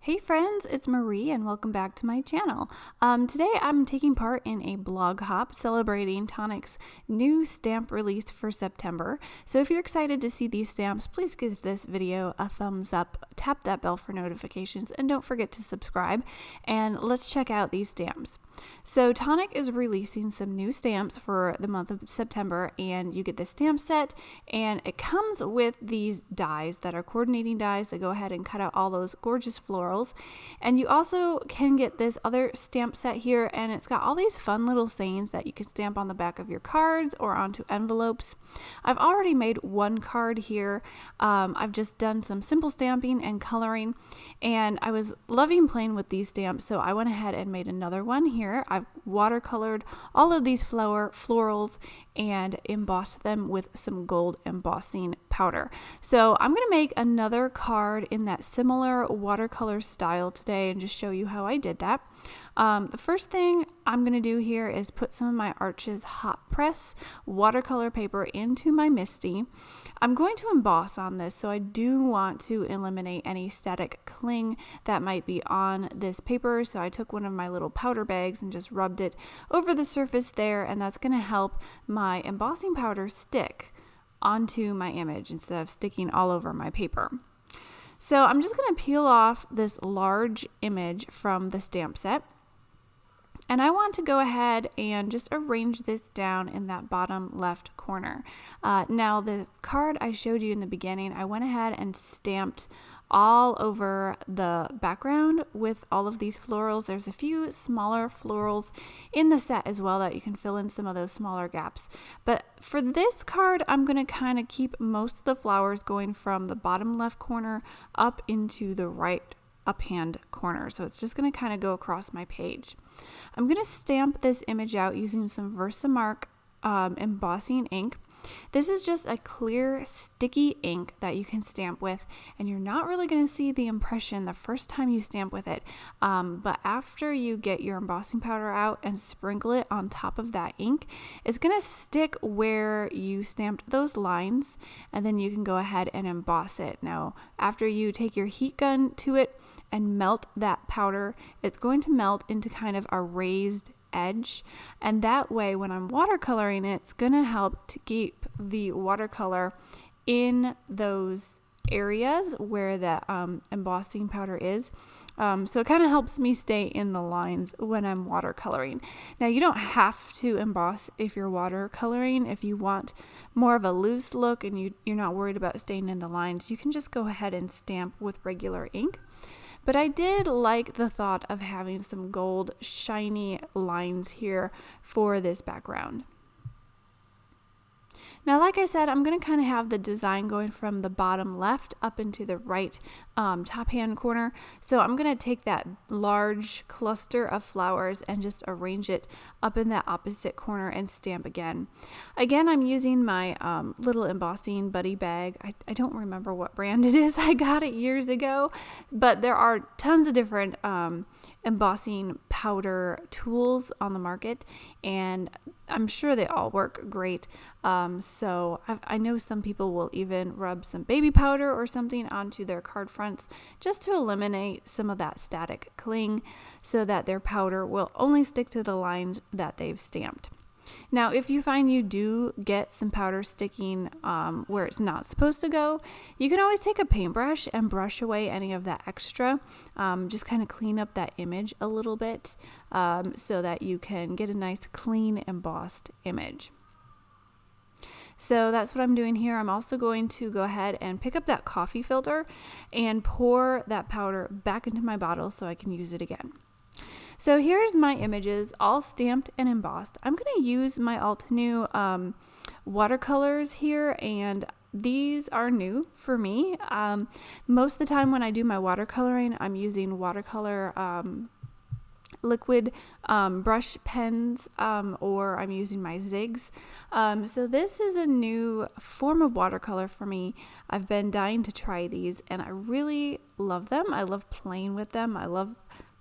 Hey friends, it's Marie and welcome back to my channel. Today I'm taking part in a blog hop celebrating Tonic's new stamp release for September. So if you're excited to see these stamps, please give this video a thumbs up, tap that bell for notifications, and don't forget to subscribe. And let's check out these stamps. So Tonic is releasing some new stamps for the month of September, and you get the stamp set, and it comes with these dies that are coordinating dies that go ahead and cut out all those gorgeous florals. And you also can get this other stamp set here, and it's got all these fun little sayings that you can stamp on the back of your cards or onto envelopes. I've already made one card here. I've just done some simple stamping and coloring, and I was loving playing with these stamps, so I went ahead and made another one here. I've watercolored all of these florals and embossed them with some gold embossing powder. So I'm going to make another card in that similar watercolor style today and just show you how I did that. The first thing I'm going to do here is put some of my Arches hot press watercolor paper into my MISTI. I'm going to emboss on this, so I do want to eliminate any static cling that might be on this paper. So I took one of my little powder bags and just rubbed it over the surface there, and that's going to help my embossing powder stick onto my image instead of sticking all over my paper. So I'm just going to peel off this large image from the stamp set. And I want to go ahead and just arrange this down in that bottom left corner. Now the card I showed you in the beginning, I went ahead and stamped all over the background with all of these florals. There's a few smaller florals in the set as well that you can fill in some of those smaller gaps. But for this card, I'm going to kind of keep most of the flowers going from the bottom left corner up into the right up-hand corner. So it's just going to kind of go across my page. I'm going to stamp this image out using some Versamark Embossing Ink. This is just a clear sticky ink that you can stamp with, and you're not really going to see the impression the first time you stamp with it, but after you get your embossing powder out and sprinkle it on top of that ink, it's going to stick where you stamped those lines, and then you can go ahead and emboss it. Now after you take your heat gun to it and melt that powder, it's going to melt into kind of a raised edge, and that way when I'm watercoloring it, it's going to help to keep the watercolor in those areas where the embossing powder is. So it kind of helps me stay in the lines when I'm watercoloring. Now you don't have to emboss if you're watercoloring. If you want more of a loose look and you're not worried about staying in the lines, you can just go ahead and stamp with regular ink. But I did like the thought of having some gold shiny lines here for this background. Now, like I said, I'm going to kind of have the design going from the bottom left up into the right top hand corner. So I'm going to take that large cluster of flowers and just arrange it up in that opposite corner and stamp again. Again, I'm using my little embossing buddy bag. I don't remember what brand it is. I got it years ago, but there are tons of different embossing powder tools on the market, and I'm sure they all work great. So I know some people will even rub some baby powder or something onto their card fronts just to eliminate some of that static cling so that their powder will only stick to the lines that they've stamped. Now, if you find you do get some powder sticking where it's not supposed to go, you can always take a paintbrush and brush away any of that extra. Just kind of clean up that image a little bit so that you can get a nice clean embossed image. So that's what I'm doing here. I'm also going to go ahead and pick up that coffee filter and pour that powder back into my bottle so I can use it again. So here's my images all stamped and embossed. I'm going to use my Altenew watercolors here, and these are new for me. Most of the time when I do my watercoloring, I'm using watercolor liquid brush pens, or I'm using my zigs. So this is a new form of watercolor for me. I've been dying to try these, and I really love them. I love playing with them. I love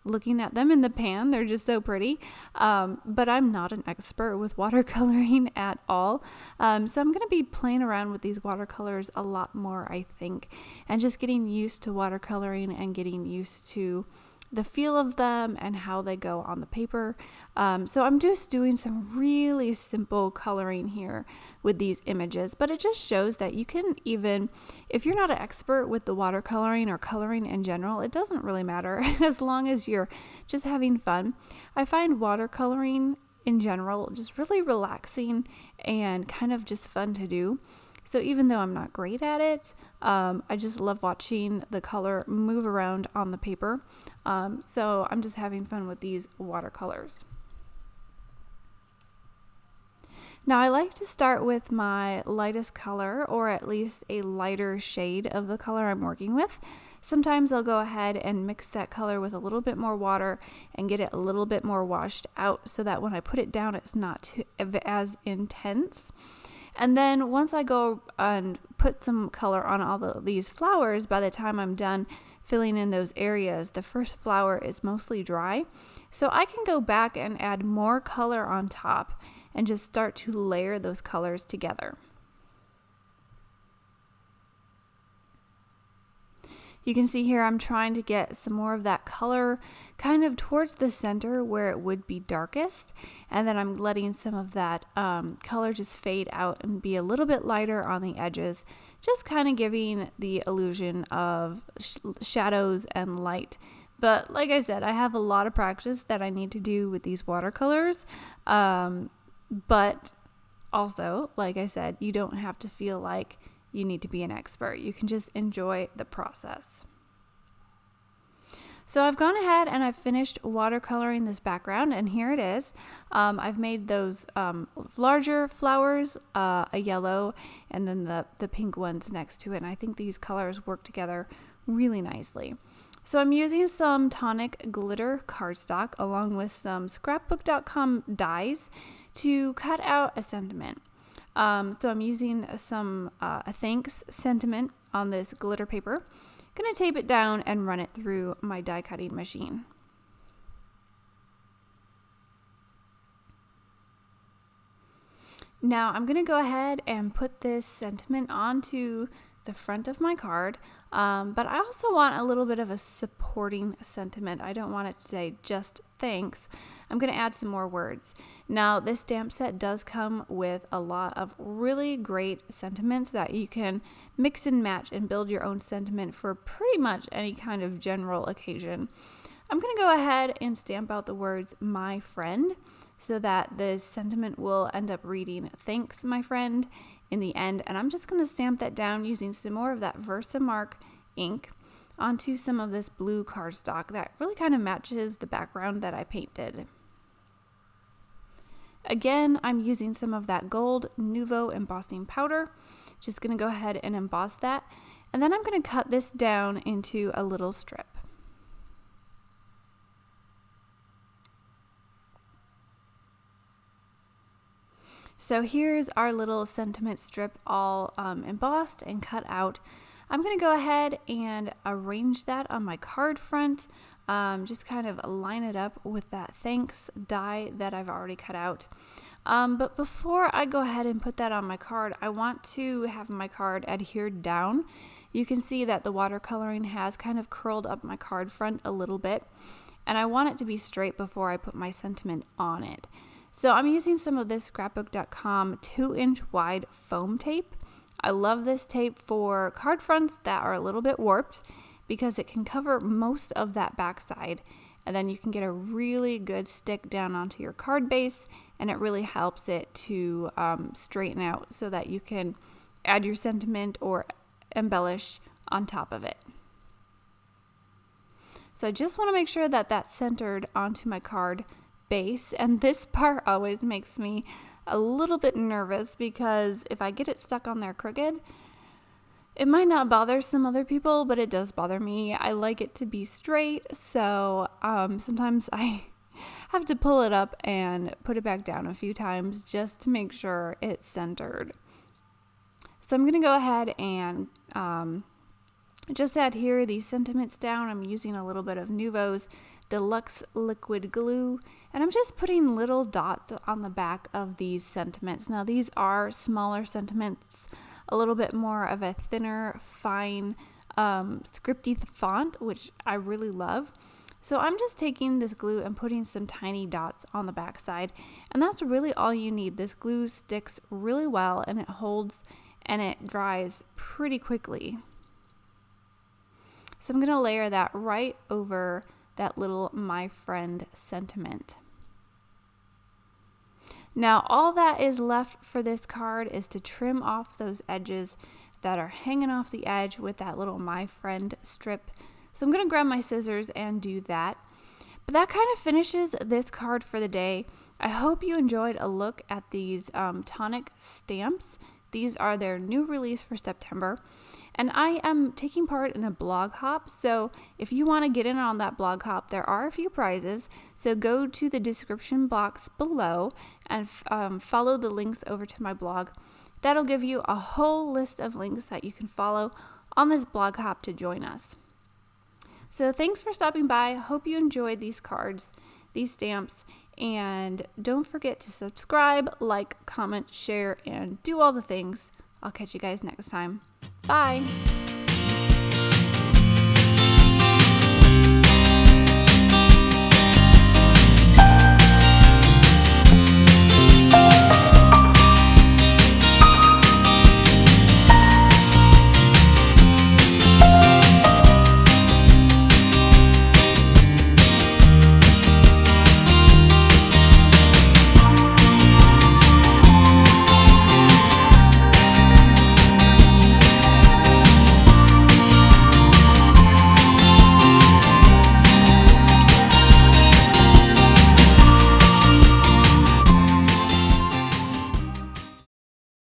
looking at them in the pan. They're just so pretty. But I'm not an expert with watercoloring at all. So I'm going to be playing around with these watercolors a lot more, I think, and just getting used to watercoloring and getting used to the feel of them and how they go on the paper. So I'm just doing some really simple coloring here with these images, but it just shows that you can, even if you're not an expert with the watercoloring or coloring in general, it doesn't really matter as long as you're just having fun. I find watercoloring in general just really relaxing and kind of just fun to do. So even though I'm not great at it, I just love watching the color move around on the paper. So I'm just having fun with these watercolors. Now I like to start with my lightest color, or at least a lighter shade of the color I'm working with. Sometimes I'll go ahead and mix that color with a little bit more water and get it a little bit more washed out so that when I put it down, it's not as intense. And then once I go and put some color on all these flowers, by the time I'm done filling in those areas, the first flower is mostly dry. So I can go back and add more color on top and just start to layer those colors together. You can see here I'm trying to get some more of that color kind of towards the center where it would be darkest, and then I'm letting some of that color just fade out and be a little bit lighter on the edges, just kind of giving the illusion of shadows and light. But like I said, I have a lot of practice that I need to do with these watercolors, but also, like I said, you don't have to feel like you need to be an expert. You can just enjoy the process. So I've gone ahead and I've finished watercoloring this background, and here it is. I've made those larger flowers, a yellow, and then the pink ones next to it, and I think these colors work together really nicely. So I'm using some Tonic glitter cardstock along with some scrapbook.com dies to cut out a sentiment. So I'm using some a thanks sentiment on this glitter paper. Gonna tape it down and run it through my die cutting machine. Now I'm gonna go ahead and put this sentiment onto the front of my card, but I also want a little bit of a supporting sentiment. I don't want it to say just thanks. I'm going to add some more words. Now this stamp set does come with a lot of really great sentiments that you can mix and match and build your own sentiment for pretty much any kind of general occasion. I'm going to go ahead and stamp out the words "my friend" so that the sentiment will end up reading "thanks, my friend" in the end, and I'm just going to stamp that down using some more of that Versamark ink onto some of this blue cardstock that really kind of matches the background that I painted. Again, I'm using some of that gold Nuvo embossing powder. Just going to go ahead and emboss that, and then I'm going to cut this down into a little strip. So here's our little sentiment strip all embossed and cut out. I'm going to go ahead and arrange that on my card front, just kind of line it up with that thanks die that I've already cut out. But before I go ahead and put that on my card, I want to have my card adhered down. You can see that the watercoloring has kind of curled up my card front a little bit, and I want it to be straight before I put my sentiment on it. So I'm using some of this scrapbook.com 2-inch wide foam tape. I love this tape for card fronts that are a little bit warped because it can cover most of that backside, and then you can get a really good stick down onto your card base, and it really helps it to straighten out so that you can add your sentiment or embellish on top of it. So I just want to make sure that that's centered onto my card base, and this part always makes me a little bit nervous because if I get it stuck on there crooked, it might not bother some other people, but it does bother me. I like it to be straight, so sometimes I have to pull it up and put it back down a few times just to make sure it's centered. So I'm going to go ahead and just adhere these sentiments down. I'm using a little bit of Nuvo's Deluxe liquid glue, and I'm just putting little dots on the back of these sentiments. Now these are smaller sentiments, a little bit more of a thinner, fine, scripty font, which I really love. So I'm just taking this glue and putting some tiny dots on the back side, and that's really all you need. This glue sticks really well, and it holds and it dries pretty quickly. So I'm going to layer that right over that little my friend sentiment. Now all that is left for this card is to trim off those edges that are hanging off the edge with that little my friend strip. So I'm going to grab my scissors and do that. But that kind of finishes this card for the day. I hope you enjoyed a look at these Tonic stamps. These are their new release for September. And I am taking part in a blog hop, so if you want to get in on that blog hop, there are a few prizes. So go to the description box below and follow the links over to my blog. That'll give you a whole list of links that you can follow on this blog hop to join us. So thanks for stopping by. Hope you enjoyed these cards, these stamps, and don't forget to subscribe, like, comment, share, and do all the things. I'll catch you guys next time. Bye!